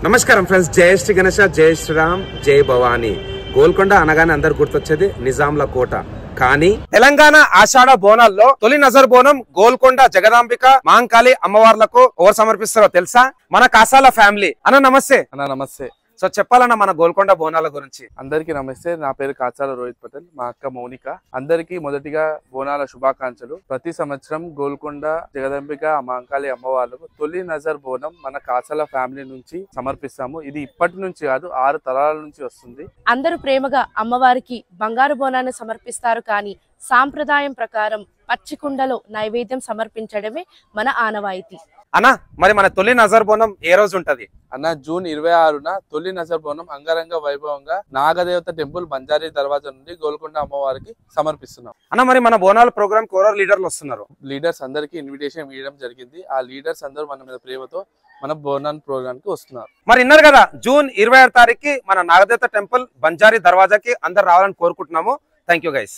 నమస్కారం ఫ్రెండ్స్, జై శ్రీ గణేశ, జై శ్రీరామ్, జై భవానీ. గోల్కొండ అనగానే అందరు గుర్తొచ్చేది నిజాంల కోట. కానీ తెలంగాణ ఆషాఢ బోనాల్లో తొలి నజర్ బోనం గోల్కొండ జగదాంబిక మహంకాళి అమ్మవార్లకు ఎవరు సమర్పిస్తారో తెలుసా? మన కాసాల ఫ్యామిలీ. అన్న నమస్తే. అన్న నమస్తే. సో చెప్పాలన్న మన గోల్కొండ బోనాల గురించి. అందరికి నమస్తే. నా పేరు కాచాల రోహిత్ పటేల్, మా అక్క మౌనిక. అందరికి మొదటిగా బోనాల శుభాకాంక్షలు. ప్రతి సంవత్సరం గోల్కొండ జగదంబిక మహంకాళి అమ్మవార్లకు తొలి నజర్ బోనం మన కాచాల ఫ్యామిలీ నుంచి సమర్పిస్తాము. ఇది ఇప్పటి నుంచి కాదు, 6 తరాల నుంచి వస్తుంది. అందరూ ప్రేమగా అమ్మవారికి బంగారు బోనాన్ని సమర్పిస్తారు. కానీ సాంప్రదాయం ప్రకారం పచ్చికుండలో నైవేద్యం సమర్పించడమే మన ఆనవాయితీ. అన్న మరి మన తొలి నజర్ బోనం ఏ రోజు ఉంటది? అన్న జూన్ 26న తొలి నజర్ బోనం అంగరంగ వైభవంగా నాగదేవత టెంపుల్ బంజారీ దర్వాజా నుండి గోల్కొండ అమ్మవారికి సమర్పిస్తున్నాం. అన్న మరి మన బోనాల ప్రోగ్రామ్ ఎవరు లీడర్లు వస్తున్నారు? లీడర్స్ అందరికి ఇన్విటేషన్ ఇవ్వడం జరిగింది. ఆ లీడర్స్ అందరూ మన మీద ప్రేమతో మన బోనాన్ ప్రోగ్రామ్ కి వస్తున్నారు. మరి విన్నారు కదా, జూన్ 26 తారీఖుకి మన నాగదేవత టెంపుల్ బంజారీ దర్వాజాకి అందరు రావాలని కోరుకుంటున్నాము. Thank you guys.